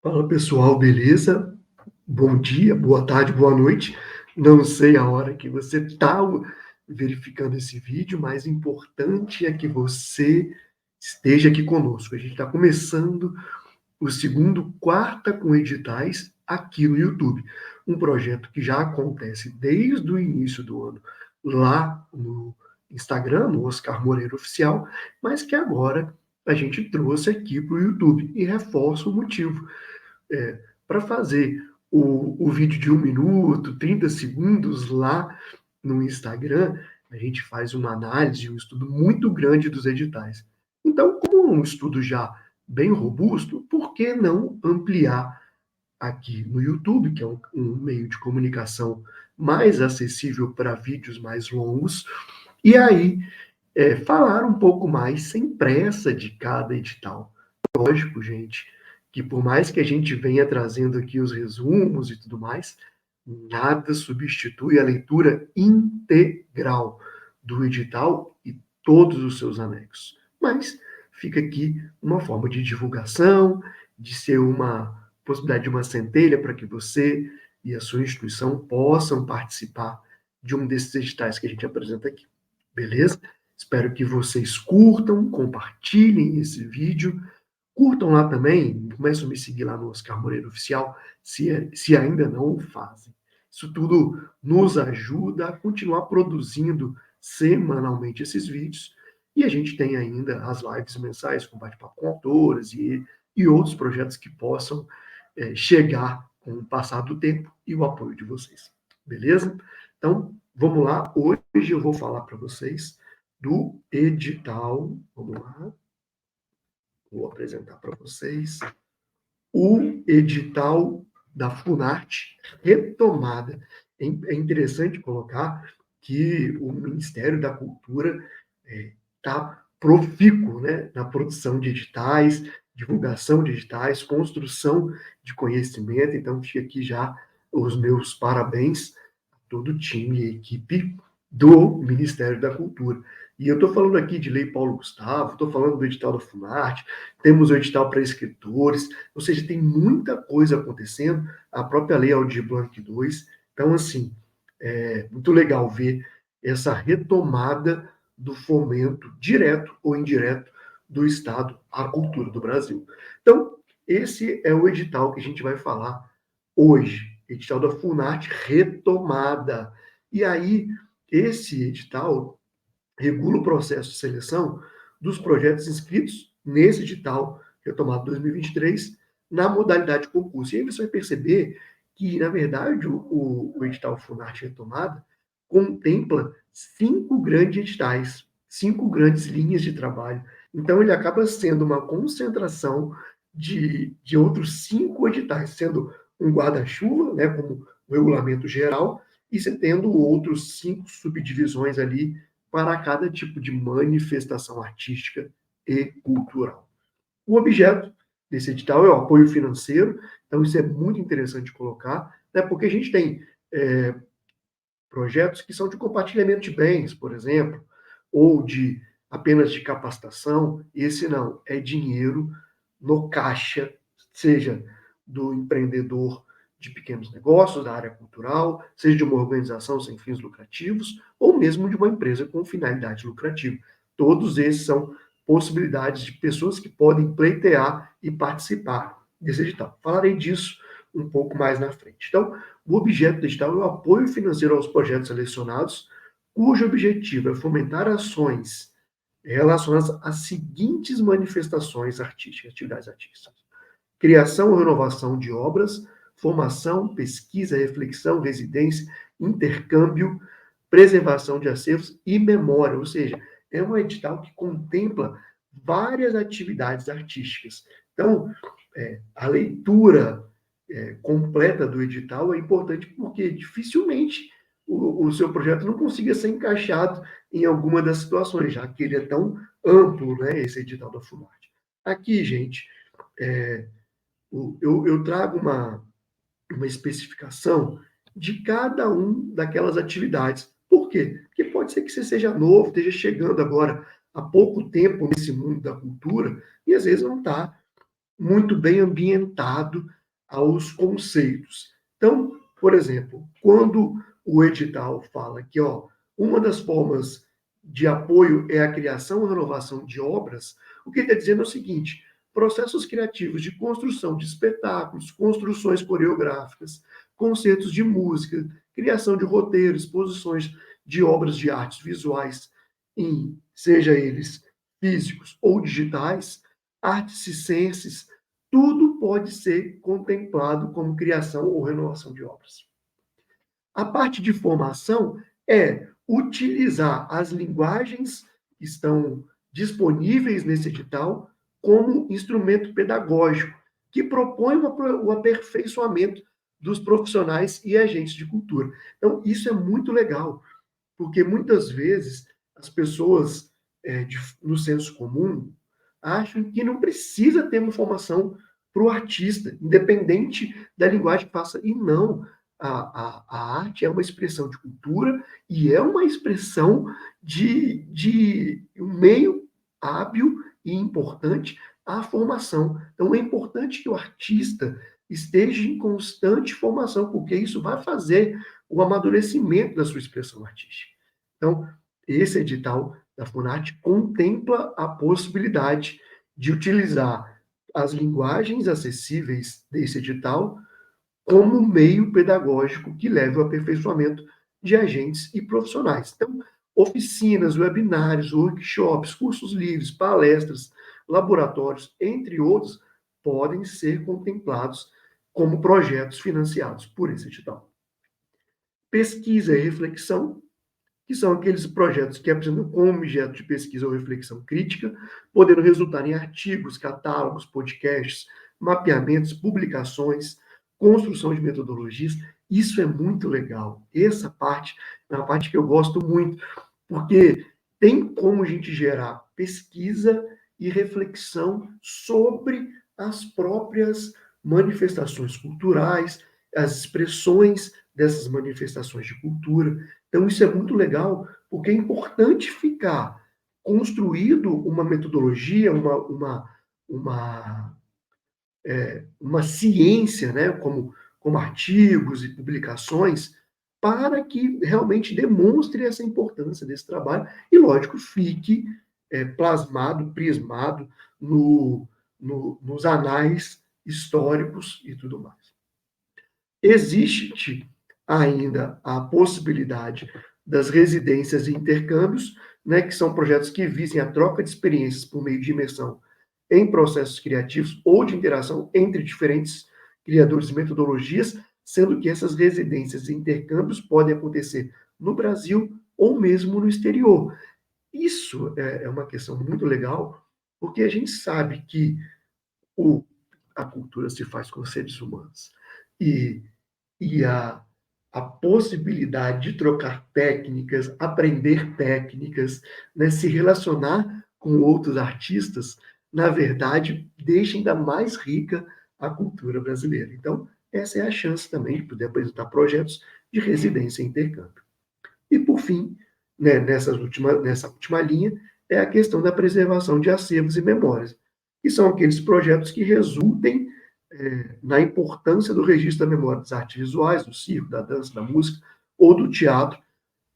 Fala pessoal, beleza? Bom dia, boa tarde, boa noite. Não sei a hora que você está verificando esse vídeo, mas o importante é que você esteja aqui conosco. A gente está começando o segundo Quarta com Editais aqui no YouTube. Um projeto que já acontece desde o início do ano lá no Instagram, no Oscar Moreira Oficial, mas que agora a gente trouxe aqui para o YouTube e reforça o motivo para fazer o vídeo de 1 minuto, 30 segundos lá no Instagram, a gente faz uma análise, um estudo muito grande dos editais. Então, como um estudo já bem robusto, por que não ampliar aqui no YouTube, que é um meio de comunicação mais acessível para vídeos mais longos, e aí falar um pouco mais sem pressa de cada edital. Lógico, gente, que por mais que a gente venha trazendo aqui os resumos e tudo mais, nada substitui a leitura integral do edital e todos os seus anexos. Mas fica aqui uma forma de divulgação, de ser uma possibilidade de uma centelha para que você e a sua instituição possam participar de um desses editais que a gente apresenta aqui. Beleza? Espero que vocês curtam, compartilhem esse vídeo. Curtam lá também, começam a me seguir lá no Oscar Moreira Oficial, se ainda não o fazem. Isso tudo nos ajuda a continuar produzindo semanalmente esses vídeos. E a gente tem ainda as lives mensais com bate-papo com autores e outros projetos que possam chegar com o passar do tempo e o apoio de vocês. Beleza? Então, vamos lá. Hoje eu vou falar para vocês do edital. Vamos lá. Vou apresentar para vocês o edital da Funarte retomada. É interessante colocar que o Ministério da Cultura está profícuo, né, na produção de editais, divulgação de editais, construção de conhecimento. Então, fica aqui já os meus parabéns a todo o time e equipe do Ministério da Cultura. E eu estou falando aqui de Lei Paulo Gustavo, estou falando do edital da Funarte, temos o edital para escritores, ou seja, tem muita coisa acontecendo, a própria Lei Aldir Blanc II. Então, assim, é muito legal ver essa retomada do fomento direto ou indireto do Estado à cultura do Brasil. Então, esse é o edital que a gente vai falar hoje, edital da Funarte retomada. E aí, esse edital regula o processo de seleção dos projetos inscritos nesse edital retomado 2023 na modalidade concurso. E aí você vai perceber que, na verdade, o edital Funarte Retomada contempla 5 grandes editais, 5 grandes linhas de trabalho. Então, ele acaba sendo uma concentração de outros 5 editais, sendo um guarda-chuva, né, como o regulamento geral, e você tendo outros 5 subdivisões ali para cada tipo de manifestação artística e cultural. O objeto desse edital é o apoio financeiro, então isso é muito interessante colocar, né, porque a gente tem projetos que são de compartilhamento de bens, por exemplo, ou de apenas de capacitação. Esse não, é dinheiro no caixa, seja do empreendedor de pequenos negócios, da área cultural, seja de uma organização sem fins lucrativos, ou mesmo de uma empresa com finalidade lucrativa. Todos esses são possibilidades de pessoas que podem pleitear e participar desse edital. Falarei disso um pouco mais na frente. Então, o objeto do edital é o apoio financeiro aos projetos selecionados, cujo objetivo é fomentar ações relacionadas às seguintes manifestações artísticas, atividades artísticas: criação ou renovação de obras, formação, pesquisa, reflexão, residência, intercâmbio, preservação de acervos e memória. Ou seja, é um edital que contempla várias atividades artísticas. Então, a leitura completa do edital é importante porque dificilmente o seu projeto não consiga ser encaixado em alguma das situações, já que ele é tão amplo, né, esse edital da Funarte. Aqui, gente, eu trago uma especificação de cada um daquelas atividades. Por quê? Porque pode ser que você seja novo, esteja chegando agora há pouco tempo nesse mundo da cultura e às vezes não está muito bem ambientado aos conceitos. Então, por exemplo, quando o edital fala que, ó, uma das formas de apoio é a criação e renovação de obras, o que ele está dizendo é o seguinte: processos criativos de construção de espetáculos, construções coreográficas, concertos de música, criação de roteiros, exposições de obras de artes visuais, seja eles físicos ou digitais, artes ciências, tudo pode ser contemplado como criação ou renovação de obras. A parte de formação é utilizar as linguagens que estão disponíveis nesse edital como instrumento pedagógico, que propõe o aperfeiçoamento dos profissionais e agentes de cultura. Então, isso é muito legal, porque muitas vezes as pessoas, no senso comum, acham que não precisa ter uma formação para o artista, independente da linguagem que faça. E não, a arte é uma expressão de cultura e é uma expressão de um meio hábil e importante à formação. Então, é importante que o artista esteja em constante formação, porque isso vai fazer o amadurecimento da sua expressão artística. Então, esse edital da FUNARTE contempla a possibilidade de utilizar as linguagens acessíveis desse edital como meio pedagógico que leve ao aperfeiçoamento de agentes e profissionais. Então, oficinas, webinários, workshops, cursos livres, palestras, laboratórios, entre outros, podem ser contemplados como projetos financiados por esse edital. Pesquisa e reflexão, que são aqueles projetos que apresentam como objeto de pesquisa ou reflexão crítica, podendo resultar em artigos, catálogos, podcasts, mapeamentos, publicações, construção de metodologias. Isso é muito legal. Essa parte é uma parte que eu gosto muito, porque tem como a gente gerar pesquisa e reflexão sobre as próprias manifestações culturais, as expressões dessas manifestações de cultura. Então, isso é muito legal, porque é importante ficar construído uma metodologia, uma ciência, né, como artigos e publicações, para que realmente demonstre essa importância desse trabalho e, lógico, fique plasmado, prismado nos anais históricos e tudo mais. Existe ainda a possibilidade das residências e intercâmbios, né, que são projetos que visem a troca de experiências por meio de imersão em processos criativos ou de interação entre diferentes criadores e metodologias, sendo que essas residências e intercâmbios podem acontecer no Brasil ou mesmo no exterior. Isso é uma questão muito legal, porque a gente sabe que a cultura se faz com seres humanos. E a possibilidade de trocar técnicas, aprender técnicas, né, se relacionar com outros artistas, na verdade, deixa ainda mais rica a cultura brasileira. Então, essa é a chance também de poder apresentar projetos de residência e intercâmbio. E, por fim, né, nessa última linha, é a questão da preservação de acervos e memórias, que são aqueles projetos que resultem na importância do registro da memória das artes visuais, do circo, da dança, da música ou do teatro,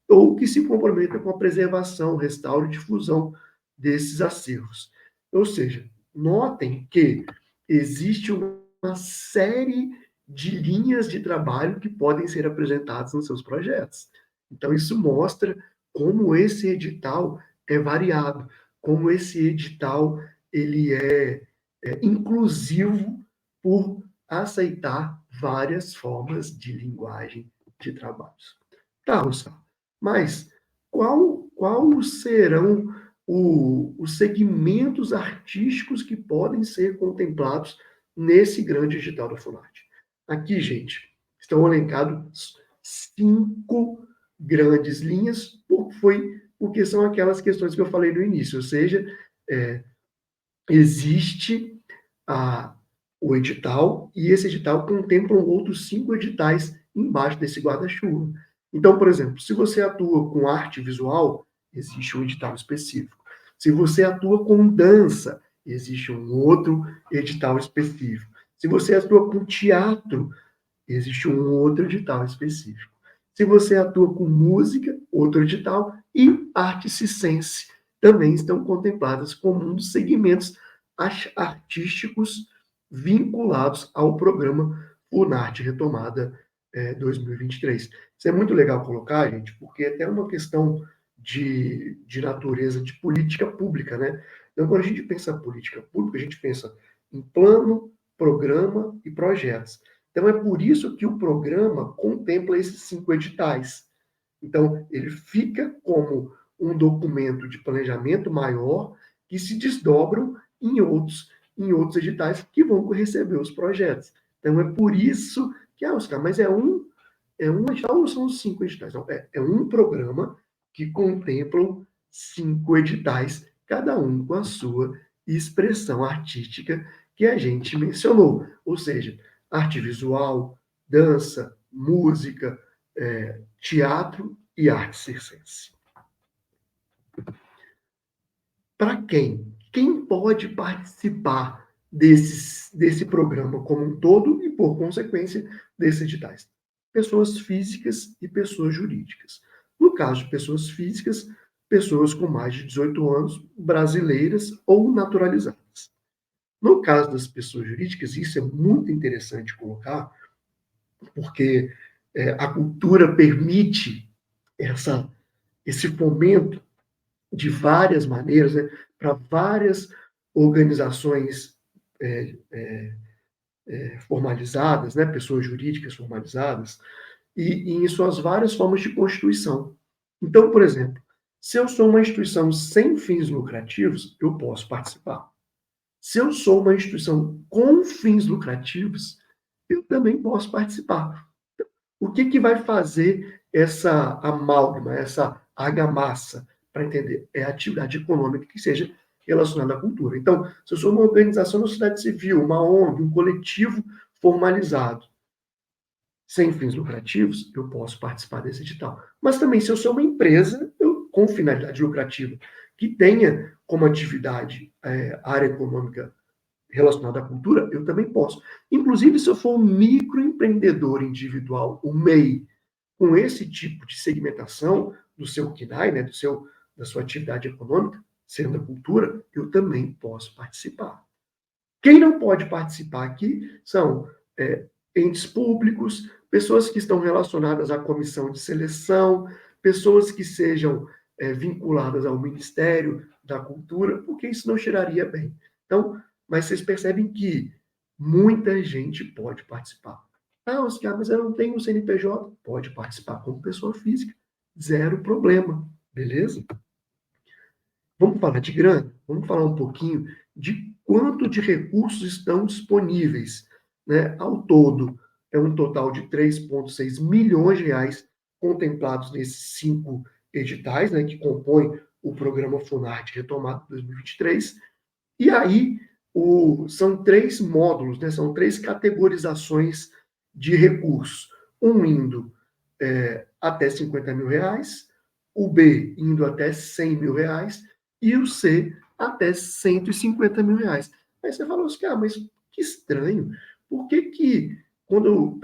ou que se comprometam com a preservação, restauro e difusão desses acervos. Ou seja, notem que existe uma série de linhas de trabalho que podem ser apresentadas nos seus projetos. Então, isso mostra como esse edital é variado, como esse edital ele é inclusivo por aceitar várias formas de linguagem de trabalhos. Tá, Gustavo, mas qual serão os segmentos artísticos que podem ser contemplados nesse grande edital da FUNARTE? Aqui, gente, estão elencados 5 grandes linhas, porque são aquelas questões que eu falei no início, ou seja, existe o edital, e esse edital contempla outros 5 editais embaixo desse guarda-chuva. Então, por exemplo, se você atua com arte visual, existe um edital específico. Se você atua com dança, existe um outro edital específico. Se você atua com teatro, existe um outro edital específico. Se você atua com música, outro edital, e arte circense também estão contempladas como um dos segmentos artísticos vinculados ao programa Funarte Retomada 2023. Isso é muito legal colocar, gente, porque é até uma questão de natureza de política pública, né? Então, quando a gente pensa em política pública, a gente pensa em plano, programa e projetos. Então, é por isso que o programa contempla esses 5 editais. Então, ele fica como um documento de planejamento maior que se desdobram em outros editais que vão receber os projetos. Então, é por isso que, Oscar, mas é um edital ou são os 5 editais? Não, é um programa que contemplam 5 editais, cada um com a sua expressão artística que a gente mencionou. Ou seja, arte visual, dança, música, teatro e arte circense. Para quem? Quem pode participar desse programa como um todo e, por consequência, desses editais? Pessoas físicas e pessoas jurídicas. No caso de pessoas físicas, pessoas com mais de 18 anos, brasileiras ou naturalizadas. No caso das pessoas jurídicas, isso é muito interessante colocar, porque a cultura permite esse fomento de várias maneiras, né, para várias organizações formalizadas, né, pessoas jurídicas formalizadas, e em suas várias formas de constituição. Então, por exemplo, se eu sou uma instituição sem fins lucrativos, eu posso participar. Se eu sou uma instituição com fins lucrativos, eu também posso participar. O que vai fazer essa amálgama, essa argamassa, para entender? É a atividade econômica que seja relacionada à cultura. Então, se eu sou uma organização da sociedade civil, uma ONG, um coletivo formalizado, sem fins lucrativos, eu posso participar desse edital. Mas também, se eu sou uma empresa com finalidade lucrativa, que tenha como atividade a área econômica relacionada à cultura, eu também posso. Inclusive, se eu for um microempreendedor individual, o MEI, com esse tipo de segmentação do seu KINAI, né, da sua atividade econômica, sendo a cultura, eu também posso participar. Quem não pode participar aqui são entes públicos, pessoas que estão relacionadas à comissão de seleção, pessoas que sejam vinculadas ao Ministério da Cultura, porque isso não cheiraria bem. Então, mas vocês percebem que muita gente pode participar. Ah, Oscar, mas eu não tenho um CNPJ. Pode participar como pessoa física, zero problema, beleza? Vamos falar de grana? Vamos falar um pouquinho de quanto de recursos estão disponíveis, né? Ao todo, é um total de 3,6 milhões de reais contemplados nesses 5 editais, né, que compõem o programa Funarte Retomado 2023. E aí, são 3 módulos, né, são 3 categorizações de recursos. Um indo até 50 mil reais, o B indo até 100 mil reais e o C até 150 mil reais. Aí você falou assim, mas que estranho, por que quando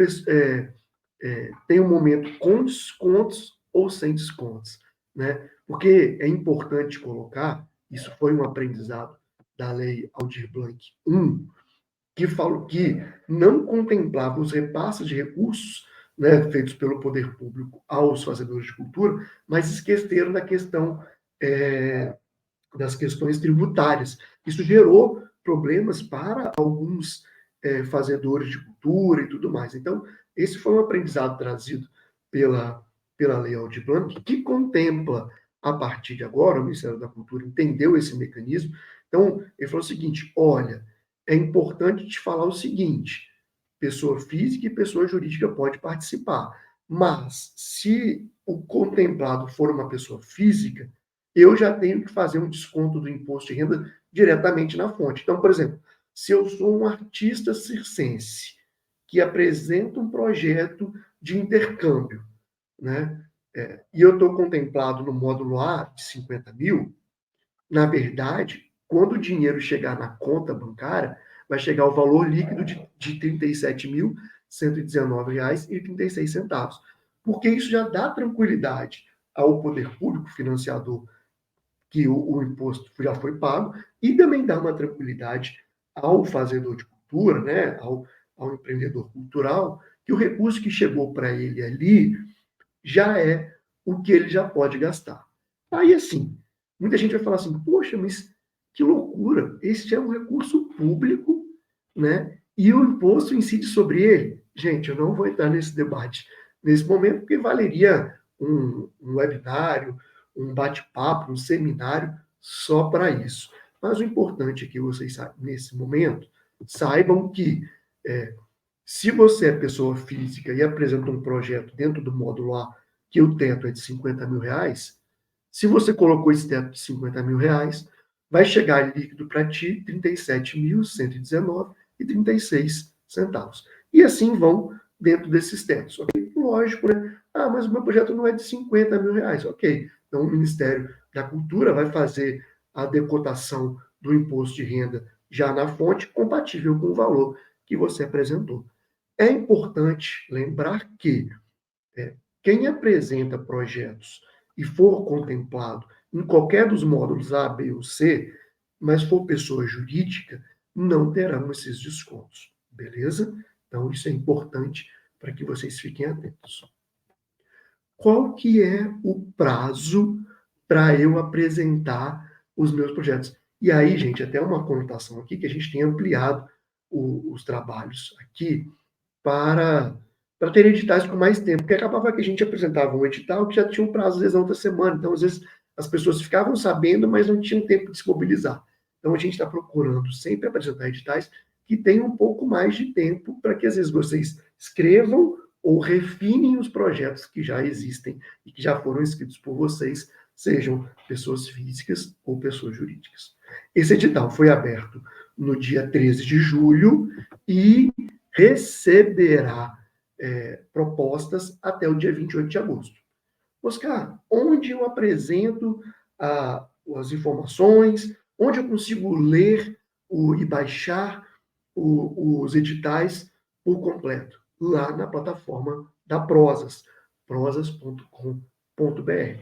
tem um momento com descontos ou sem descontos, né? Porque é importante colocar, isso foi um aprendizado da Lei Aldir Blanc I, que falou que não contemplava os repasses de recursos, né, feitos pelo poder público aos fazedores de cultura, mas esqueceram da questão das questões tributárias. Isso gerou problemas para alguns fazedores de cultura e tudo mais. Então, esse foi um aprendizado trazido pela Lei Aldir Blanc, que contempla, a partir de agora, o Ministério da Cultura entendeu esse mecanismo. Então, ele falou o seguinte: olha, é importante te falar o seguinte: pessoa física e pessoa jurídica pode participar, mas se o contemplado for uma pessoa física, eu já tenho que fazer um desconto do imposto de renda diretamente na fonte. Então, por exemplo, se eu sou um artista circense que apresenta um projeto de intercâmbio, né, e eu estou contemplado no módulo A de 50 mil, na verdade, quando o dinheiro chegar na conta bancária, vai chegar o valor líquido de R$ 37.119,36, porque isso já dá tranquilidade ao poder público financiador que o imposto já foi pago, e também dá uma tranquilidade ao fazedor de cultura, né, ao empreendedor cultural, que o recurso que chegou para ele ali já é o que ele já pode gastar. Aí, assim, muita gente vai falar assim, poxa, mas que loucura, esse é um recurso público, né, e o imposto incide sobre ele. Gente, eu não vou entrar nesse debate nesse momento, porque valeria um webinário, um bate-papo, um seminário só para isso. Mas o importante é que vocês, nesse momento, saibam que se você é pessoa física e apresenta um projeto dentro do módulo A, que o teto é de R$ 50.000, se você colocou esse teto de R$ 50.000, vai chegar líquido para ti 37.119,36 E assim vão dentro desses tetos. Okay? Lógico, né? Ah, mas o meu projeto não é de R$ 50.000. Ok. Então o Ministério da Cultura vai fazer a decotação do imposto de renda já na fonte, compatível com o valor que você apresentou. É importante lembrar que quem apresenta projetos e for contemplado em qualquer dos módulos A, B ou C, mas for pessoa jurídica, não terão esses descontos, beleza? Então, isso é importante para que vocês fiquem atentos. Qual que é o prazo para eu apresentar os meus projetos? E aí, gente, até uma conotação aqui que a gente tem ampliado os trabalhos aqui, para, para ter editais com mais tempo, porque acabava que a gente apresentava um edital que já tinha um prazo, às vezes, na outra semana, então, às vezes, as pessoas ficavam sabendo, mas não tinham tempo de se mobilizar. Então, a gente está procurando sempre apresentar editais que tenham um pouco mais de tempo para que, às vezes, vocês escrevam ou refinem os projetos que já existem e que já foram escritos por vocês, sejam pessoas físicas ou pessoas jurídicas. Esse edital foi aberto no dia 13 de julho e receberá propostas até o dia 28 de agosto. Oscar, onde eu apresento as informações, onde eu consigo ler e baixar os editais por completo? Lá na plataforma da Prozas, prozas.com.br.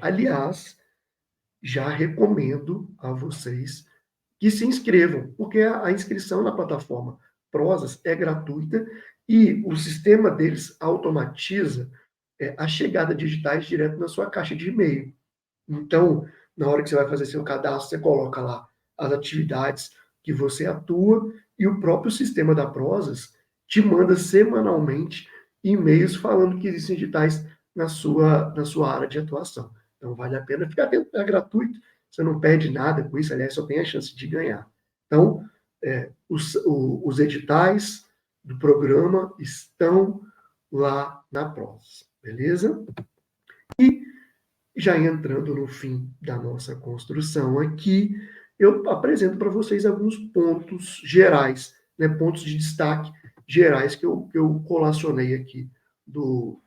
Aliás, já recomendo a vocês que se inscrevam, porque a inscrição na plataforma Prozas é gratuita e o sistema deles automatiza a chegada de digitais direto na sua caixa de e-mail. Então, na hora que você vai fazer seu cadastro, você coloca lá as atividades que você atua e o próprio sistema da Prozas te manda semanalmente e-mails falando que existem digitais na sua área de atuação. Então, vale a pena ficar atento, é gratuito, você não perde nada com isso, aliás, só tem a chance de ganhar. Então, os editais do programa estão lá na Prozas, beleza? E já entrando no fim da nossa construção aqui, eu apresento para vocês alguns pontos gerais, né, pontos de destaque gerais que eu colacionei aqui do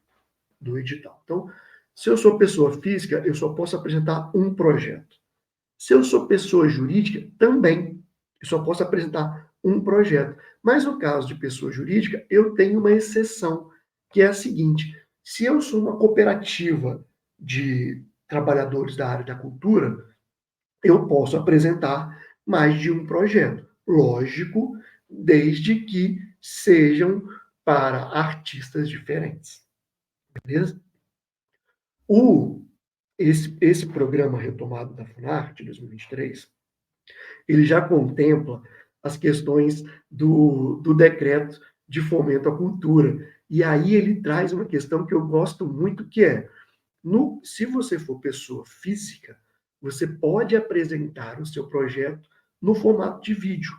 edital. Então, se eu sou pessoa física, eu só posso apresentar um projeto. Se eu sou pessoa jurídica, também. Eu só posso apresentar um projeto. Mas no caso de pessoa jurídica, eu tenho uma exceção, que é a seguinte: se eu sou uma cooperativa de trabalhadores da área da cultura, eu posso apresentar mais de um projeto. Lógico, desde que sejam para artistas diferentes. Beleza? Esse programa retomado da Funarte 2023, ele já contempla as questões do decreto de fomento à cultura. E aí ele traz uma questão que eu gosto muito, que é, se você for pessoa física, você pode apresentar o seu projeto no formato de vídeo.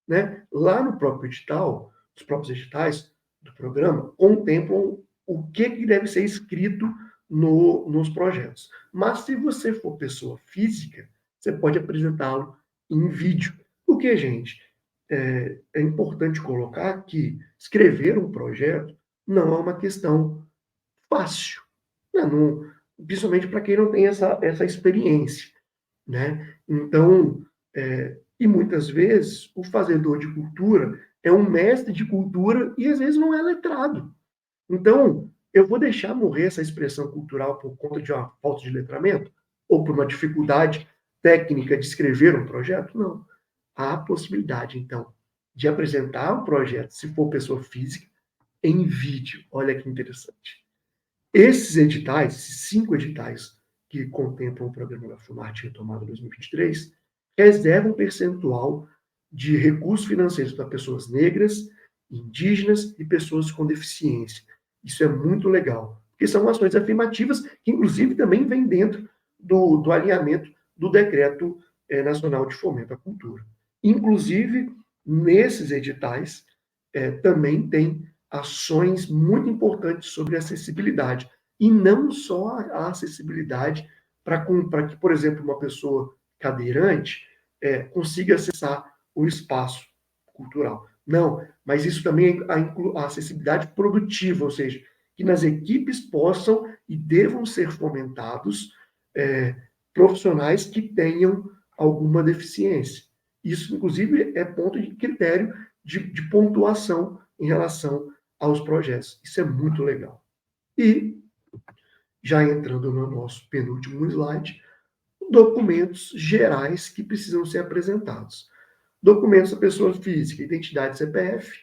Né? Lá no próprio edital, os próprios editais do programa contemplam o que deve ser escrito nos projetos. Mas se você for pessoa física, você pode apresentá-lo em vídeo. Porque, gente, é importante colocar que escrever um projeto não é uma questão fácil, né? Não, principalmente para quem não tem essa experiência. Né? Então, E muitas vezes o fazedor de cultura é um mestre de cultura e às vezes não é letrado. Então, eu vou deixar morrer essa expressão cultural por conta de uma falta de letramento? Ou por uma dificuldade técnica de escrever um projeto? Não. Há a possibilidade, então, de apresentar o projeto, se for pessoa física, em vídeo. Olha que interessante. Esses editais, esses 5 editais que contemplam o programa da Funarte Retomada 2023, reservam um percentual de recursos financeiros para pessoas negras, indígenas e pessoas com deficiência. Isso é muito legal, porque são ações afirmativas que, inclusive, também vêm dentro do alinhamento do Decreto Nacional de Fomento à Cultura. Inclusive, nesses editais, também tem ações muito importantes sobre acessibilidade. E não só a acessibilidade para que, por exemplo, uma pessoa cadeirante consiga acessar o espaço cultural. Não, mas isso também é a acessibilidade produtiva, ou seja, que nas equipes possam e devam ser fomentados profissionais que tenham alguma deficiência. Isso, inclusive, é ponto de critério de pontuação em relação aos projetos. Isso é muito legal. E, já entrando no nosso penúltimo slide, documentos gerais que precisam ser apresentados. Documentos da pessoa física, identidade CPF.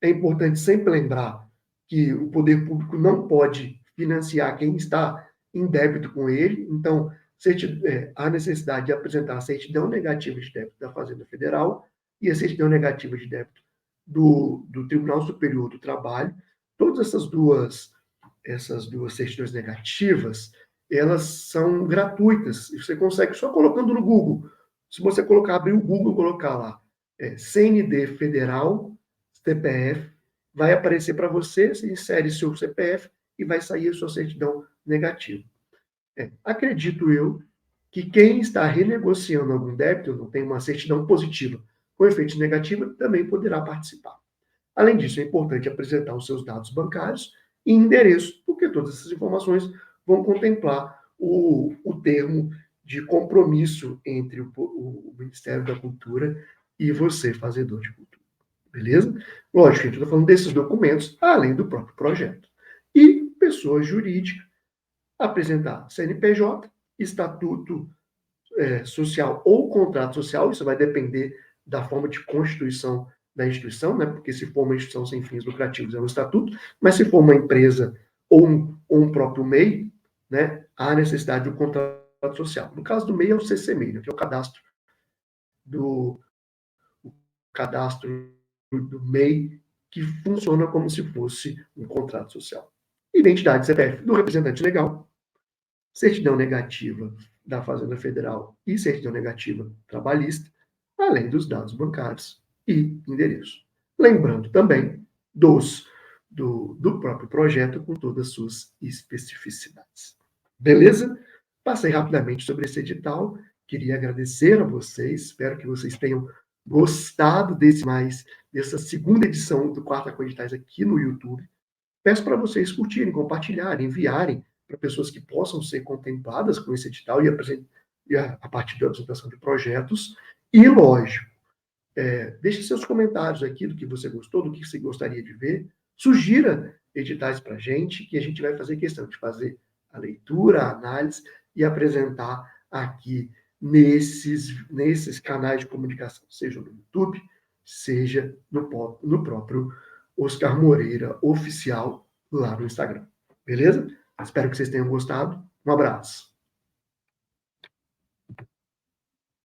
É importante sempre lembrar que o poder público não pode financiar quem está em débito com ele, então há necessidade de apresentar a certidão negativa de débito da Fazenda Federal e a certidão negativa de débito do Tribunal Superior do Trabalho. Todas essas duas certidões negativas, elas são gratuitas. E você consegue só colocando no Google. Se você abrir o Google e colocar lá CND Federal, CPF, vai aparecer para você, você insere seu CPF e vai sair a sua certidão negativa. Acredito eu que quem está renegociando algum débito, não tem uma certidão positiva com efeito negativo, também poderá participar. Além disso, é importante apresentar os seus dados bancários e endereço, porque todas essas informações vão contemplar o termo de compromisso entre o Ministério da Cultura e você, fazedor de cultura. Beleza? Lógico, a gente está falando desses documentos, além do próprio projeto. E pessoa jurídica, apresentar CNPJ, estatuto social ou contrato social, isso vai depender da forma de constituição da instituição, né? Porque se for uma instituição sem fins lucrativos é um estatuto, mas se for uma empresa ou um próprio MEI, né, há necessidade do contrato social. No caso do MEI é o CCMEI, né, que é o do, o cadastro do MEI, que funciona como se fosse um contrato social. Identidade CPF do representante legal, certidão negativa da Fazenda Federal e certidão negativa trabalhista, além dos dados bancários e endereço. Lembrando também do próprio projeto com todas as suas especificidades. Beleza? Passei rapidamente sobre esse edital. Queria agradecer a vocês. Espero que vocês tenham gostado dessa segunda edição do Quarta com Editais aqui no YouTube. Peço para vocês curtirem, compartilharem, enviarem para pessoas que possam ser contempladas com esse edital a partir da apresentação de projetos. E, lógico, deixe seus comentários aqui do que você gostou, do que você gostaria de ver. Sugira editais para a gente, que a gente vai fazer questão de fazer a leitura, a análise e apresentar aqui nesses canais de comunicação, seja no YouTube, seja no próprio Oscar Moreira Oficial lá no Instagram. Beleza? Espero que vocês tenham gostado. Um abraço.